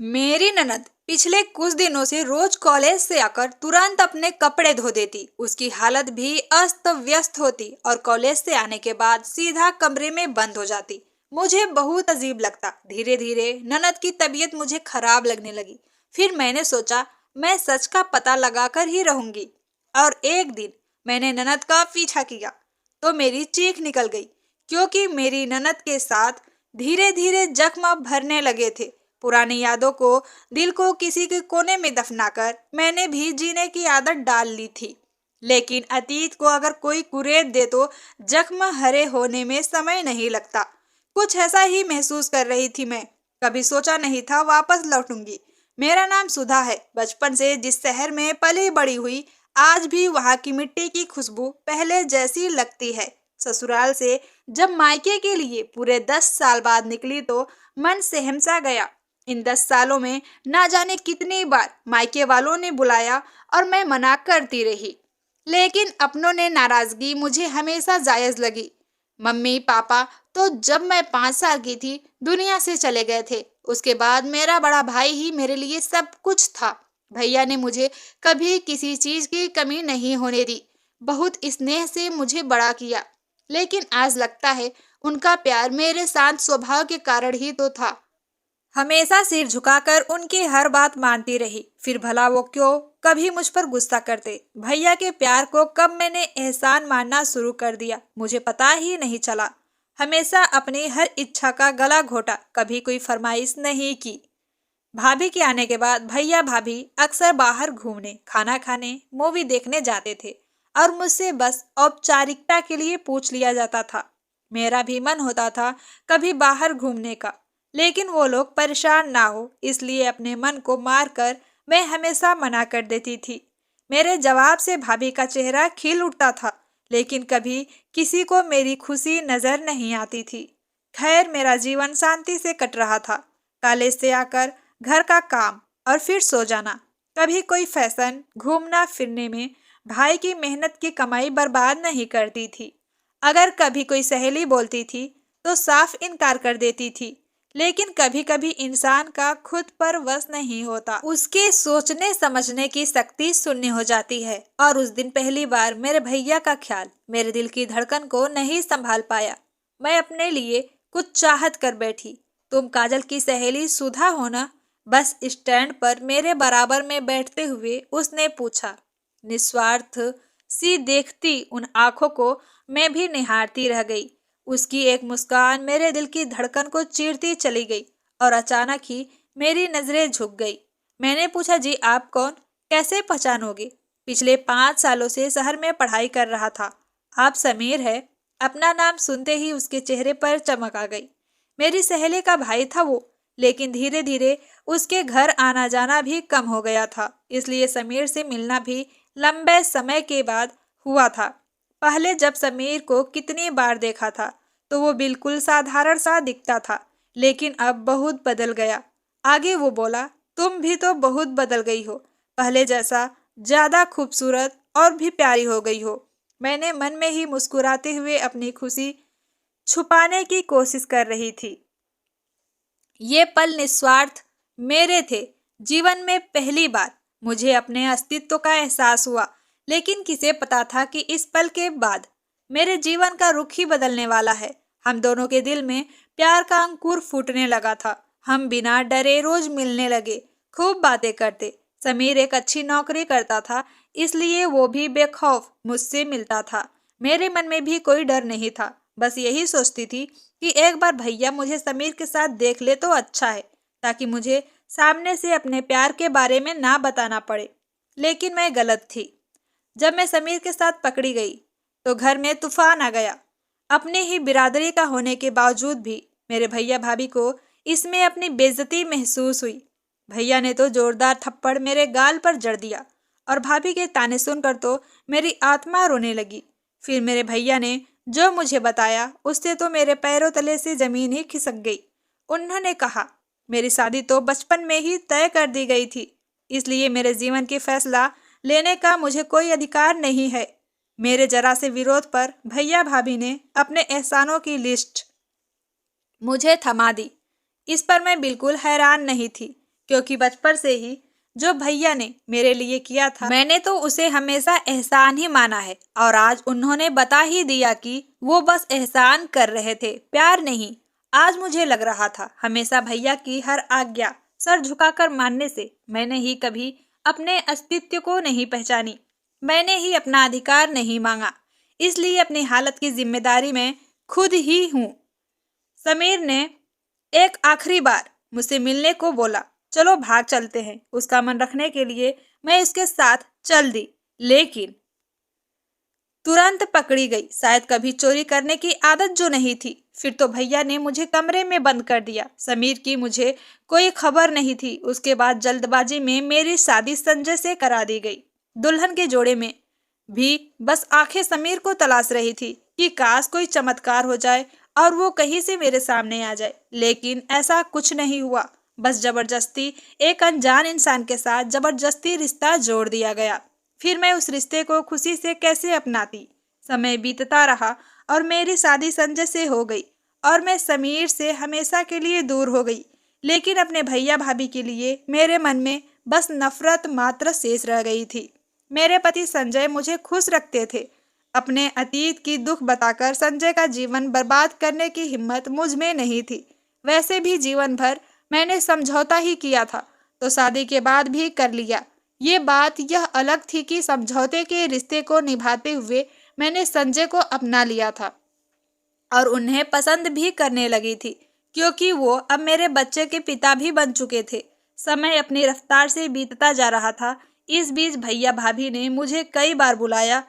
मेरी ननद पिछले कुछ दिनों से रोज कॉलेज से आकर तुरंत अपने कपड़े धो देती। उसकी हालत भी अस्त व्यस्त होती और कॉलेज से आने के बाद सीधा कमरे में बंद हो जाती। मुझे बहुत अजीब लगता। धीरे धीरे ननद की तबीयत मुझे खराब लगने लगी। फिर मैंने सोचा मैं सच का पता लगाकर ही रहूंगी। और एक दिन मैंने ननद का पीछा किया तो मेरी चीख निकल गई, क्योंकि मेरी ननद के साथ धीरे धीरे जख्म भरने लगे थे। पुरानी यादों को, दिल को किसी के कोने में दफनाकर मैंने भी जीने की आदत डाल ली थी। लेकिन अतीत को अगर कोई कुरेद दे तो जख्म हरे होने में समय नहीं लगता। कुछ ऐसा ही महसूस कर रही थी मैं। कभी सोचा नहीं था वापस लौटूंगी। मेरा नाम सुधा है। बचपन से जिस शहर में पली बड़ी हुई, आज भी वहाँ की मिट्टी की खुशबू पहले जैसी लगती है। ससुराल से जब मायके के लिए पूरे 10 साल बाद निकली तो मन सहमसा गया। इन 10 सालों में ना जाने कितनी बार मायके वालों ने बुलाया और मैं मना करती रही, लेकिन अपनों ने नाराजगी मुझे हमेशा जायज लगी। मम्मी पापा तो जब मैं 5 साल की थी दुनिया से चले गए थे। उसके बाद मेरा बड़ा भाई ही मेरे लिए सब कुछ था। भैया ने मुझे कभी किसी चीज की कमी नहीं होने दी। बहुत स्नेह से मुझे बड़ा किया। लेकिन आज लगता है उनका प्यार मेरे शांत स्वभाव के कारण ही तो था। हमेशा सिर झुकाकर उनकी हर बात मानती रही। फिर भला वो क्यों कभी मुझ पर गुस्सा करते। भैया के प्यार को कब मैंने एहसान मानना शुरू कर दिया मुझे पता ही नहीं चला। हमेशा अपनी हर इच्छा का गला घोटा, कभी कोई फरमाइश नहीं की। भाभी के आने के बाद भैया भाभी अक्सर बाहर घूमने, खाना खाने, मूवी देखने जाते थे और मुझसे बस औपचारिकता के लिए पूछ लिया जाता था। मेरा भी मन होता था कभी बाहर घूमने का, लेकिन वो लोग परेशान ना हो इसलिए अपने मन को मार कर मैं हमेशा मना कर देती थी। मेरे जवाब से भाभी का चेहरा खिल उठता था, लेकिन कभी किसी को मेरी खुशी नजर नहीं आती थी। खैर, मेरा जीवन शांति से कट रहा था। कॉलेज से आकर घर का काम और फिर सो जाना। कभी कोई फैशन, घूमना फिरने में भाई की मेहनत की कमाई बर्बाद नहीं करती थी। अगर कभी कोई सहेली बोलती थी तो साफ इनकार कर देती थी। लेकिन कभी कभी इंसान का खुद पर वश नहीं होता, उसके सोचने समझने की शक्ति शून्य हो जाती है। और उस दिन पहली बार मेरे भैया का ख्याल मेरे दिल की धड़कन को नहीं संभाल पाया। मैं अपने लिए कुछ चाहत कर बैठी। तुम काजल की सहेली सुधा हो ना? बस स्टैंड पर मेरे बराबर में बैठते हुए उसने पूछा। निस्वार्थ सी देखती उन आंखों को मैं भी निहारती रह गई। उसकी एक मुस्कान मेरे दिल की धड़कन को चीरती चली गई और अचानक ही मेरी नजरें झुक गई। मैंने पूछा, जी आप कौन? कैसे पहचानोगे? पिछले 5 सालों से शहर में पढ़ाई कर रहा था। आप समीर है? अपना नाम सुनते ही उसके चेहरे पर चमक आ गई। मेरी सहेली का भाई था वो, लेकिन धीरे धीरे उसके घर आना जाना भी कम हो गया था, इसलिए समीर से मिलना भी लंबे समय के बाद हुआ था। पहले जब समीर को कितनी बार देखा था तो वो बिल्कुल साधारण सा दिखता था, लेकिन अब बहुत बदल गया। आगे वो बोला, तुम भी तो बहुत बदल गई हो। पहले जैसा ज्यादा खूबसूरत और भी प्यारी हो गई हो। मैंने मन में ही मुस्कुराते हुए अपनी खुशी छुपाने की कोशिश कर रही थी। ये पल निस्वार्थ मेरे थे। जीवन में पहली बार मुझे अपने अस्तित्व का एहसास हुआ, लेकिन किसे पता था कि इस पल के बाद मेरे जीवन का रुख ही बदलने वाला है। हम दोनों के दिल में प्यार का अंकुर फूटने लगा था। हम बिना डरे रोज मिलने लगे, खूब बातें करते। समीर एक अच्छी नौकरी करता था, इसलिए वो भी बेखौफ मुझसे मिलता था। मेरे मन में भी कोई डर नहीं था। बस यही सोचती थी कि एक बार भैया मुझे समीर के साथ देख ले तो अच्छा है, ताकि मुझे सामने से अपने प्यार के बारे में ना बताना पड़े। लेकिन मैं गलत थी। जब मैं समीर के साथ पकड़ी गई तो घर में तूफान आ गया। अपनी ही बिरादरी का होने के बावजूद भी मेरे भैया भाभी को इसमें अपनी बेइज्जती महसूस हुई। भैया ने तो जोरदार थप्पड़ मेरे गाल पर जड़ दिया और भाभी के ताने सुनकर तो मेरी आत्मा रोने लगी। फिर मेरे भैया ने जो मुझे बताया उससे तो मेरे पैरों तले से जमीन ही खिसक गई। उन्होंने कहा, मेरी शादी तो बचपन में ही तय कर दी गई थी, इसलिए मेरे जीवन की फैसला लेने का मुझे कोई अधिकार नहीं है। मेरे जरा से विरोध पर भैया भाभी ने अपने एहसानों की लिस्ट मुझे थमा दी। इस पर मैं बिल्कुल हैरान नहीं थी, क्योंकि बचपन से ही जो भैया ने मेरे लिए किया था मैंने तो उसे हमेशा एहसान ही माना है। और आज उन्होंने बता ही दिया कि वो बस एहसान कर रहे थे, प्यार नहीं। आज मुझे लग रहा था हमेशा भैया की हर आज्ञा सर झुकाकर मानने से मैंने ही कभी अपने अस्तित्व को नहीं पहचानी, मैंने ही अपना अधिकार नहीं मांगा। इसलिए अपनी हालत की जिम्मेदारी मैं खुद ही हूँ। समीर ने एक आखिरी बार मुझसे मिलने को बोला, चलो भाग चलते हैं। उसका मन रखने के लिए मैं उसके साथ चल दी, लेकिन तुरंत पकड़ी गई। शायद कभी चोरी करने की आदत जो नहीं थी। फिर तो भैया ने मुझे कमरे में बंद कर दिया। समीर की मुझे कोई खबर नहीं थी। उसके बाद जल्दबाजी में मेरी शादी संजय से करा दी गई। दुल्हन के जोड़े में भी बस आंखें समीर को तलाश रही थी कि काश कोई चमत्कार हो जाए और वो कहीं से मेरे सामने आ जाए। लेकिन ऐसा कुछ नहीं हुआ। बस जबरदस्ती एक अनजान इंसान के साथ जबरदस्ती रिश्ता जोड़ दिया गया। फिर मैं उस रिश्ते को खुशी से कैसे अपनाती। समय बीतता रहा और मेरी शादी संजय से हो गई और मैं समीर से हमेशा के लिए दूर हो गई। लेकिन अपने भैया भाभी के लिए मेरे मन में बस नफरत मात्र शेष रह गई थी। मेरे पति संजय मुझे खुश रखते थे। अपने अतीत की दुख बताकर संजय का जीवन बर्बाद करने की हिम्मत मुझ में नहीं थी। वैसे भी जीवन भर मैंने समझौता ही किया था, तो शादी के बाद भी कर लिया। ये बात यह अलग थी कि समझौते के रिश्ते को निभाते हुए मैंने संजय को अपना लिया था और उन्हें पसंद भी करने लगी थी, क्योंकि वो अब मेरे बच्चे के पिता भी बन चुके थे। समय अपनी रफ्तार से बीतता जा रहा था। इस बीच भैया भाभी ने मुझे कई बार बुलाया,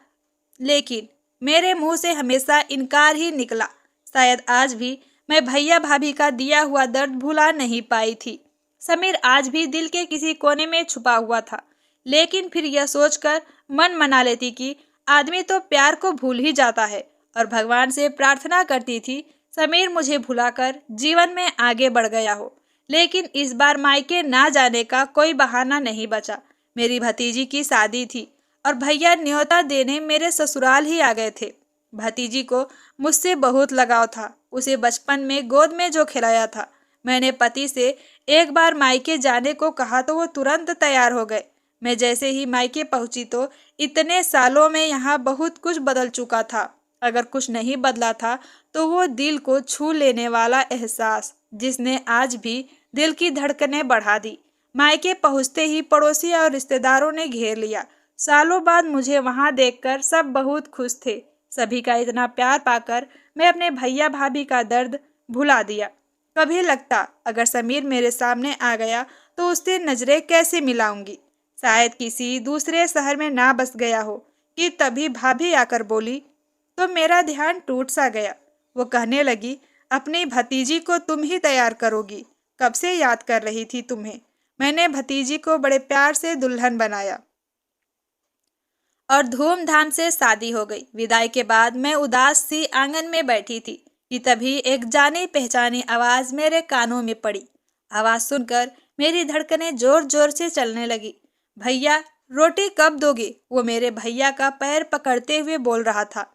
लेकिन मेरे मुंह से हमेशा इनकार ही निकला। शायद आज भी मैं भैया भाभी का दिया हुआ दर्द भुला नहीं पाई थी। समीर आज भी दिल के किसी कोने में छुपा हुआ था, लेकिन फिर यह सोचकर मन मना लेती कि आदमी तो प्यार को भूल ही जाता है, और भगवान से प्रार्थना करती थी समीर मुझे भुलाकर जीवन में आगे बढ़ गया हो। लेकिन इस बार मायके ना जाने का कोई बहाना नहीं बचा। मेरी भतीजी की शादी थी और भैया न्योता देने मेरे ससुराल ही आ गए थे। भतीजी को मुझसे बहुत लगाव था। उसे बचपन में गोद में जो खिलाया था। मैंने पति से एक बार मायके जाने को कहा तो वो तुरंत तैयार हो गए। मैं जैसे ही मायके पहुंची तो इतने सालों में यहाँ बहुत कुछ बदल चुका था। अगर कुछ नहीं बदला था तो वो दिल को छू लेने वाला एहसास, जिसने आज भी दिल की धड़कनें बढ़ा दी। मायके पहुंचते ही पड़ोसी और रिश्तेदारों ने घेर लिया। सालों बाद मुझे वहां देखकर सब बहुत खुश थे। सभी का इतना प्यार पाकर मैं अपने भैया भाभी का दर्द भुला दिया। कभी लगता अगर समीर मेरे सामने आ गया तो उससे नजरें कैसे मिलाऊंगी। शायद किसी दूसरे शहर में ना बस गया हो कि तभी भाभी आकर बोली तो मेरा ध्यान टूट सा गया। वो कहने लगी, अपनी भतीजी को तुम ही तैयार करोगी, कब से याद कर रही थी तुम्हें। मैंने भतीजी को बड़े प्यार से दुल्हन बनाया और धूमधाम से शादी हो गई। विदाई के बाद मैं उदास सी आंगन में बैठी थी कि तभी एक जानी पहचानी आवाज मेरे कानों में पड़ी। आवाज सुनकर मेरी धड़कनें जोर जोर से चलने लगी। भैया, रोटी कब दोगे? वो मेरे भैया का पैर पकड़ते हुए बोल रहा था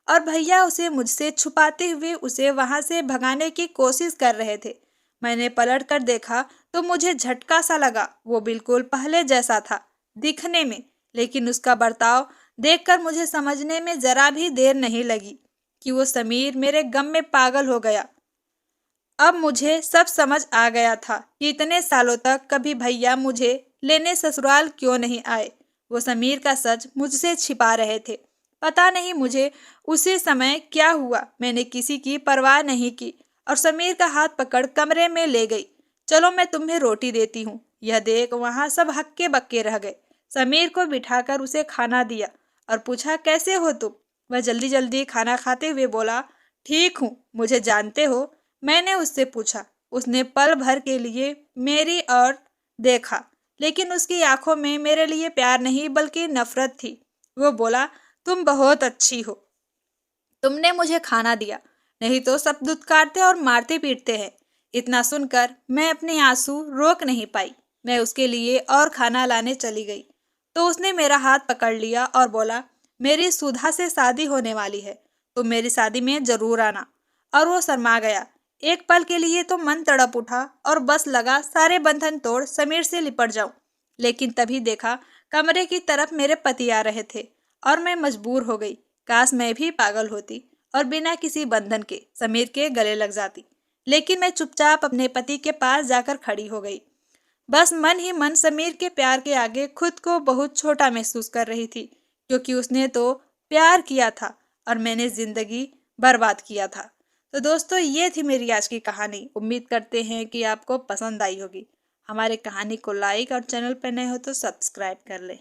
और भैया उसे मुझसे छुपाते हुए उसे वहां से भगाने की कोशिश कर रहे थे। मैंने पलट कर देखा तो मुझे झटका सा लगा। वो बिल्कुल पहले जैसा था दिखने में, लेकिन उसका बर्ताव देखकर मुझे समझने में जरा भी देर नहीं लगी कि वो समीर मेरे गम में पागल हो गया। अब मुझे सब समझ आ गया था कि इतने सालों तक कभी भैया मुझे लेने ससुराल क्यों नहीं आए। वो समीर का सच मुझसे छिपा रहे थे। पता नहीं मुझे उसी समय क्या हुआ। मैंने किसी की परवाह नहीं की और समीर का हाथ पकड़ कमरे में ले गई। चलो मैं तुम्हें रोटी देती हूँ। यह देख वहां सब हक्के बक्के रह गए। समीर को बिठाकर उसे खाना दिया और पूछा, कैसे हो तुम? वह जल्दी जल्दी खाना खाते हुए बोला, ठीक हूँ। मुझे जानते हो? मैंने उससे पूछा। उसने पल भर के लिए मेरी ओर देखा, लेकिन उसकी आंखों में मेरे लिए प्यार नहीं बल्कि नफरत थी। वो बोला, तुम बहुत अच्छी हो, तुमने मुझे खाना दिया, नहीं तो सब दुत्कारते और मारते पीटते हैं। इतना सुनकर मैं अपने आंसू रोक नहीं पाई। मैं उसके लिए और खाना लाने चली गई तो उसने मेरा हाथ पकड़ लिया और बोला, मेरी सुधा से शादी होने वाली है, तुम मेरी शादी में जरूर आना। और वो शर्मा गया। एक पल के लिए तो मन तड़प उठा और बस लगा सारे बंधन तोड़ समीर से लिपट जाऊं। लेकिन तभी देखा कमरे की तरफ मेरे पति आ रहे थे और मैं मजबूर हो गई। काश मैं भी पागल होती और बिना किसी बंधन के समीर के गले लग जाती। लेकिन मैं चुपचाप अपने पति के पास जाकर खड़ी हो गई। बस मन ही मन समीर के प्यार के आगे खुद को बहुत छोटा महसूस कर रही थी, क्योंकि उसने तो प्यार किया था और मैंने जिंदगी बर्बाद किया था। तो दोस्तों, ये थी मेरी आज की कहानी। उम्मीद करते हैं कि आपको पसंद आई होगी। हमारे कहानी को लाइक और चैनल पर नए हो तो सब्सक्राइब कर लें।